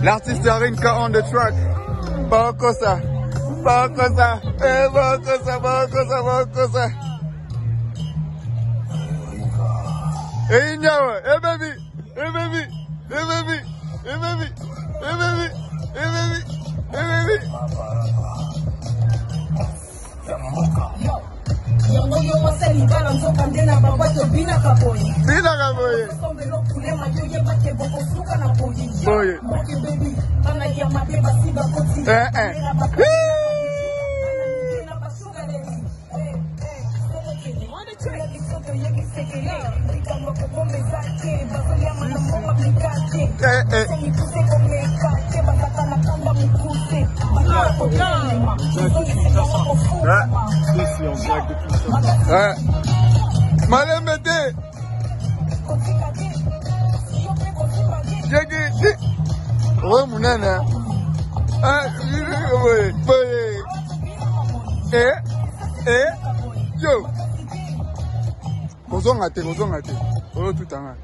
L'artiste Rine-K on the track. Bakosa. Bakosa. Eh, bakosa, bakosa, bakosa. Eh, nyawa. Eh, baby. Eh, baby. Eh, baby. Eh, baby. Eh, baby. Eh, baby. Eh, baby. Bina kaboye. Boye. Malemete. Oh, munana. Yo. Kozongate. Oh, tout en un.